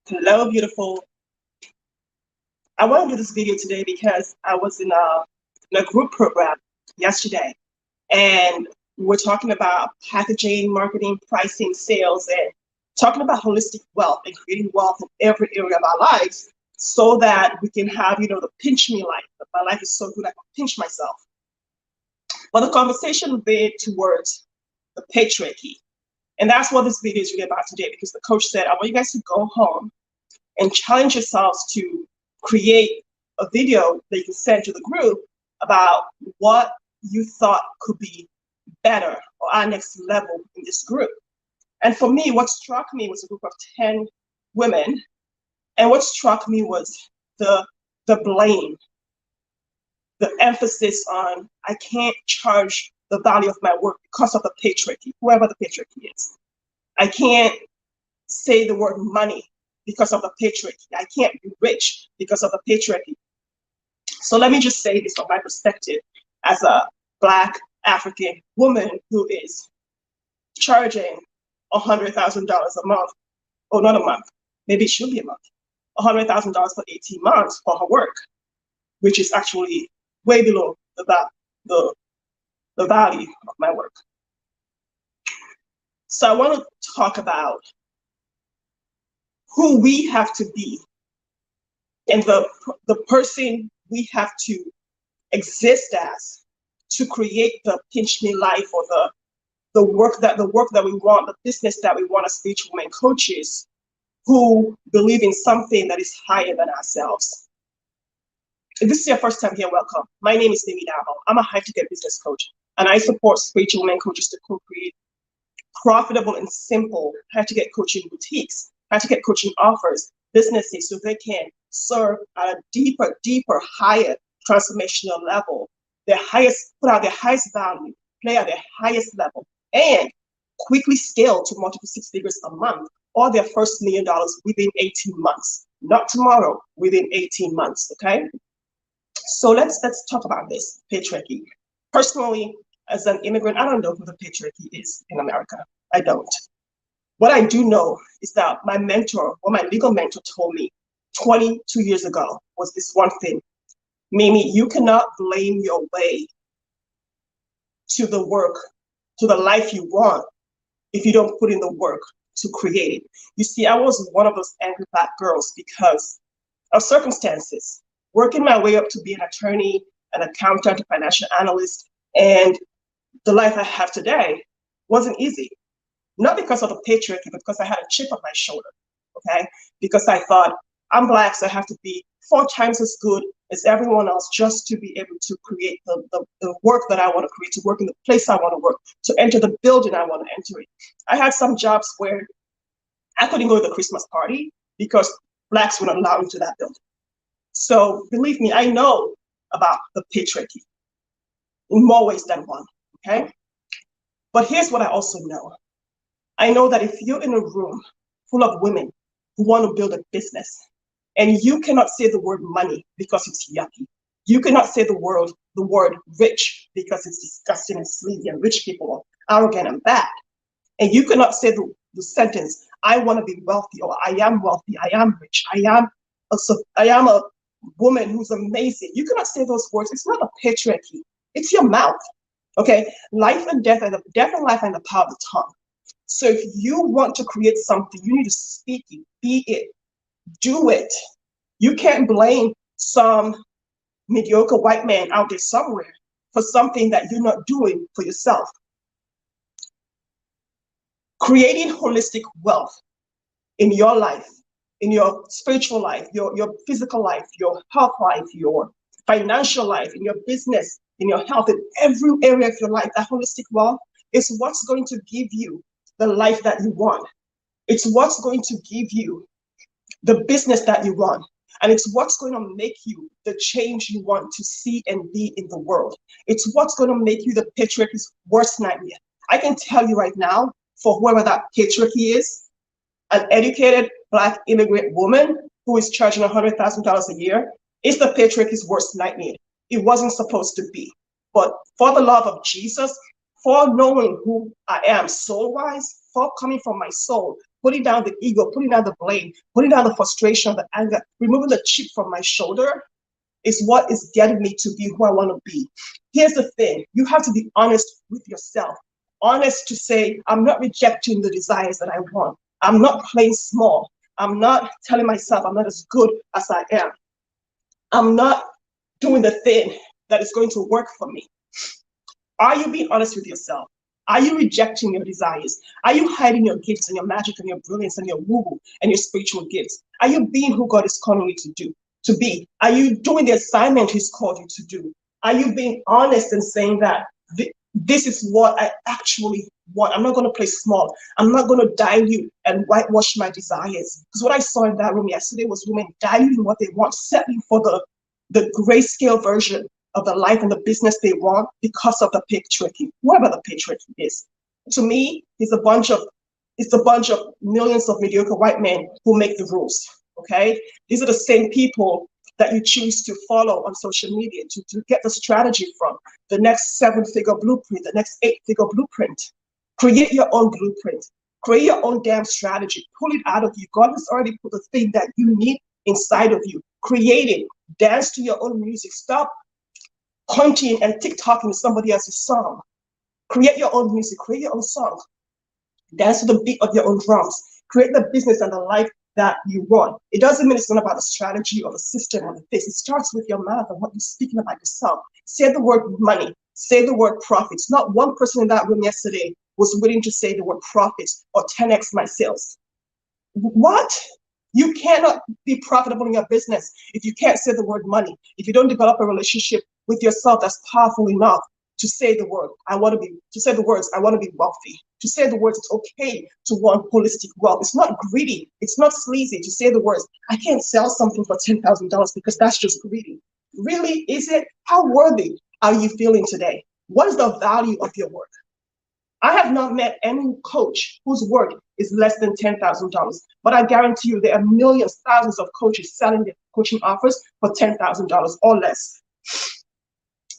Hello, beautiful. I want to do this video today because I was in a group program yesterday, and we're talking about packaging, marketing, pricing, sales, and talking about holistic wealth and creating wealth in every area of our lives so that we can have, the pinch me life. My life is so good, I can pinch myself. But the conversation veered towards the patriarchy. And that's what this video is really about today, because the coach said, I want you guys to go home and challenge yourselves to create a video that you can send to the group about what you thought could be better or our next level in this group. And for me, what struck me was a group of 10 women. And what struck me was the blame, the emphasis on, I can't charge the value of my work because of the patriarchy, whoever the patriarchy is. I can't say the word money because of the patriarchy. I can't be rich because of the patriarchy. So let me just say this from my perspective as a Black African woman who is charging $100,000 a month, or not a month, maybe it should be a month, $100,000 for 18 months for her work, which is actually way below the value of my work. So I want to talk about who we have to be and the person we have to exist as to create the pinch me life, or the work that we want, the business that we want as spiritual women coaches who believe in something that is higher than ourselves. If this is your first time here, welcome. My name is Dabo. I'm a high-ticket business coach, and I support spiritual women coaches to co-create profitable and simple high-ticket coaching boutiques, high-ticket coaching offers, businesses, so they can serve at a deeper, higher transformational level, put out their highest value, play at their highest level, and quickly scale to multiple six figures a month, or their first $1 million within 18 months. Not tomorrow, within 18 months, okay? So let's talk about this patriarchy. Personally, as an immigrant, I don't know who the patriarchy is in America. I don't. What I do know is that my mentor, or my legal mentor, told me 22 years ago was this one thing: Mimi, you cannot blame your way to the work, to the life you want, if you don't put in the work to create it. You see, I was one of those angry Black girls because of circumstances, working my way up to be an attorney, an accountant, a financial analyst, and the life I have today wasn't easy. Not because of the patriarchy, but because I had a chip on my shoulder, okay? Because I thought, I'm Black, so I have to be 4 times as good as everyone else just to be able to create the work that I want to create, to work in the place I want to work, to enter the building I want to enter it. I had some jobs where I couldn't go to the Christmas party because Blacks wouldn't allow me to that building. So believe me, I know about the patriarchy in more ways than one, okay? But here's what I also know. I know that if you're in a room full of women who want to build a business, and you cannot say the word money because it's yucky, you cannot say the word rich because it's disgusting and sleazy, and rich people are arrogant and bad, and you cannot say the sentence, I want to be wealthy, or I am wealthy, I am rich, I am a woman who's amazing. You cannot say those words. It's not a patriarchy. It's your mouth. Okay? Life and death, and death and life, and the power of the tongue. So if you want to create something, you need to speak it, be it, do it. You can't blame some mediocre white man out there somewhere for something that you're not doing for yourself. Creating holistic wealth in your life, in your spiritual life, your physical life, your health life, your financial life, in your business, in your health, in every area of your life, that holistic wealth is what's going to give you the life that you want. It's what's going to give you the business that you want. And it's what's going to make you the change you want to see and be in the world. It's what's going to make you the patriarchy's worst nightmare. I can tell you right now, for whoever that patriarchy is, an educated Black immigrant woman who is charging $100,000 a year is the patriarchy's worst nightmare. It wasn't supposed to be. But for the love of Jesus, for knowing who I am soul-wise, for coming from my soul, putting down the ego, putting down the blame, putting down the frustration, the anger, removing the chip from my shoulder is what is getting me to be who I want to be. Here's the thing, you have to be honest with yourself. Honest to say, I'm not rejecting the desires that I want. I'm not playing small. I'm not telling myself I'm not as good as I am. I'm not doing the thing that is going to work for me. Are you being honest with yourself? Are you rejecting your desires? Are you hiding your gifts and your magic and your brilliance and your woo-woo and your spiritual gifts? Are you being who God is calling you to be? Are you doing the assignment He's called you to do? Are you being honest and saying that this is what I actually want? I'm not going to play small. I'm not going to dilute and whitewash my desires. Because what I saw in that room yesterday was women diluting what they want, settling for the grayscale version of the life and the business they want because of the patriarchy, whoever the patriarchy is. To me, it's a bunch of millions of mediocre white men who make the rules. Okay, these are the same people that you choose to follow on social media to get the strategy from, the next 7-figure blueprint, the next 8-figure blueprint. Create your own blueprint. Create your own damn strategy. Pull it out of you. God has already put the thing that you need inside of you. Create it. Dance to your own music. Stop pointing and TikToking somebody else's song. Create your own music. Create your own song. Dance to the beat of your own drums. Create the business and the life that you want. It doesn't mean it's not about the strategy or the system or the face. It starts with your mouth and what you're speaking about yourself. Say the word money. Say the word profits. Not one person in that room yesterday was willing to say the word profits or 10x my sales. What? You cannot be profitable in your business if you can't say the word money, if you don't develop a relationship with yourself that's powerful enough to say the word, to say the words, I want to be wealthy, to say the words, it's okay to want holistic wealth. It's not greedy. It's not sleazy to say the words, I can't sell something for $10,000 because that's just greedy. Really, is it? How worthy are you feeling today? What is the value of your work? I have not met any coach whose work is less than $10,000, but I guarantee you there are millions, thousands of coaches selling their coaching offers for $10,000 or less.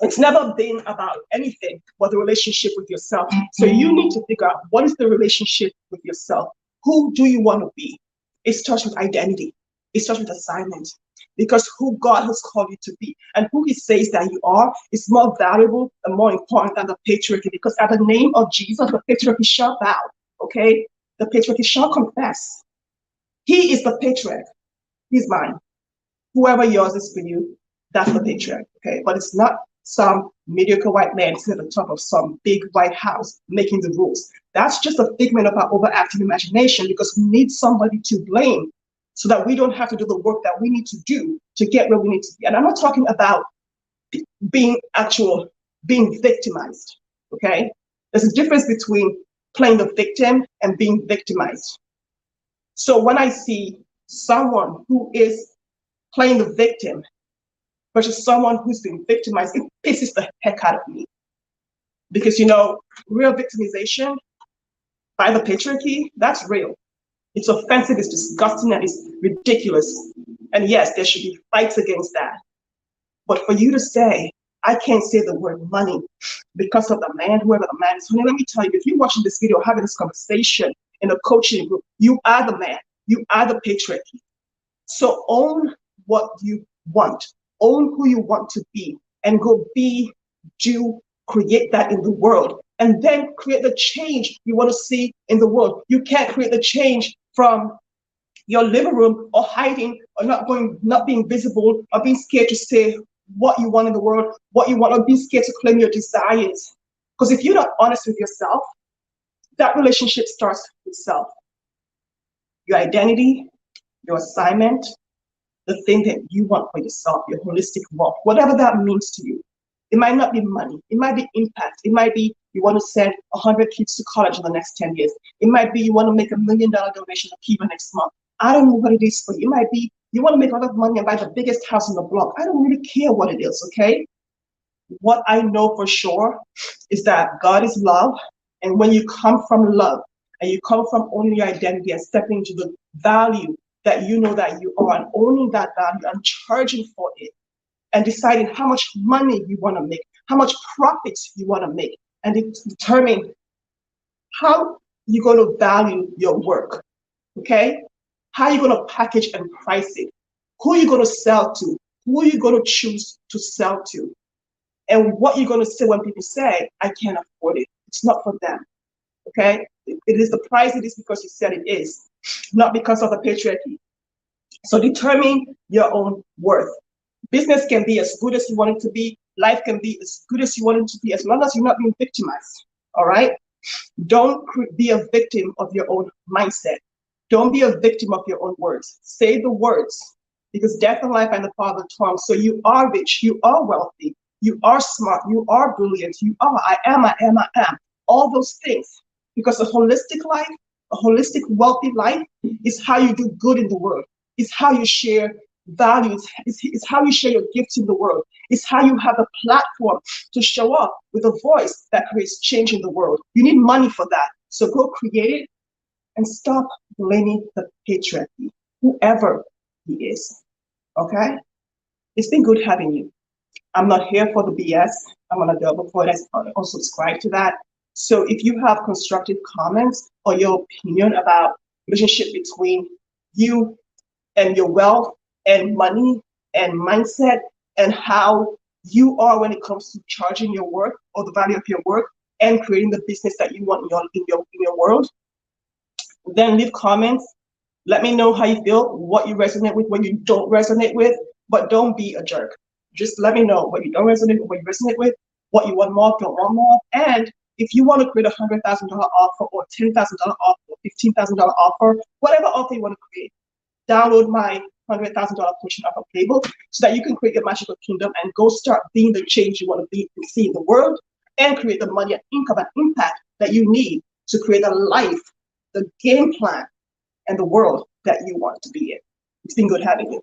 It's never been about anything but the relationship with yourself. So you need to figure out, what is the relationship with yourself? Who do you want to be? It starts with identity. It starts with assignment. Because who God has called you to be and who He says that you are is more valuable and more important than the patriarchy. Because at the name of Jesus, the patriarchy shall bow. Okay? The patriarchy shall confess. He is the patriarch. He's mine. Whoever yours is for you, that's the patriarch. Okay? But it's not some mediocre white man sitting at the top of some big white house making the rules. That's just a figment of our overactive imagination, because we need somebody to blame so that we don't have to do the work that we need to do to get where we need to be. And I'm not talking about being victimized, okay? There's a difference between playing the victim and being victimized. So when I see someone who is playing the victim versus someone who's been victimized, it pisses the heck out of me. Because, real victimization by the patriarchy, that's real. It's offensive, it's disgusting, and it's ridiculous. And yes, there should be fights against that. But for you to say, I can't say the word money because of the man, whoever the man is, honey, let me tell you, if you're watching this video, having this conversation in a coaching group, you are the man, you are the patriarchy. So own what you want, own who you want to be, and go be, do, create that in the world. And then create the change you want to see in the world. You can't create the change from your living room or hiding or not being visible or being scared to say what you want in the world, what you want, or being scared to claim your desires. Because if you're not honest with yourself, that relationship starts with self. Your identity, your assignment, the thing that you want for yourself, your holistic wealth, whatever that means to you. It might not be money. It might be impact. It might be you want to send 100 kids to college in the next 10 years. It might be you want to make $1 million donation to Kiva next month. I don't know what it is for you. It might be you want to make a lot of money and buy the biggest house on the block. I don't really care what it is, okay? What I know for sure is that God is love. And when you come from love and you come from owning your identity and stepping into the value that you know that you are, and owning that value and charging for it, and deciding how much money you want to make, how much profits you want to make, and determine how you're going to value your work. Okay? How are you going to package and price it? Who are you going to sell to? Who are you going to choose to sell to? And what you're going to say when people say, I can't afford it. It's not for them. Okay? It is the price it is because you said it is, not because of the patriarchy. So determine your own worth. Business can be as good as you want it to be. Life can be as good as you want it to be, as long as you're not being victimized. All right? Don't be a victim of your own mindset. Don't be a victim of your own words. Say the words, because death and life and the power of the tongue. So you are rich, you are wealthy, you are smart, you are brilliant, you are, I am, I am, I am. All those things. Because a holistic life, a holistic, wealthy life is how you do good in the world. It's how you share values. It's how you share your gifts in the world. It's how you have a platform to show up with a voice that creates change in the world. You need money for that. So go create it and stop blaming the patriarchy, whoever he is. Okay? It's been good having you. I'm not here for the BS. I'm on a double point. I also subscribe to that. So if you have constructive comments or your opinion about relationship between you and your wealth and money and mindset and how you are when it comes to charging your work or the value of your work and creating the business that you want in your world, then leave comments. Let me know how you feel, what you resonate with, what you don't resonate with, but don't be a jerk. Just let me know what you don't resonate with, what you resonate with, what you want more, don't want more. And if you want to create $100,000 offer or $10,000 offer or $15,000 offer, whatever offer you want to create, download my $100,000 coaching offer playbook so that you can create your magical kingdom and go start being the change you want to be and see in the world and create the money and income and impact that you need to create a life, the game plan, and the world that you want to be in. It's been good having you.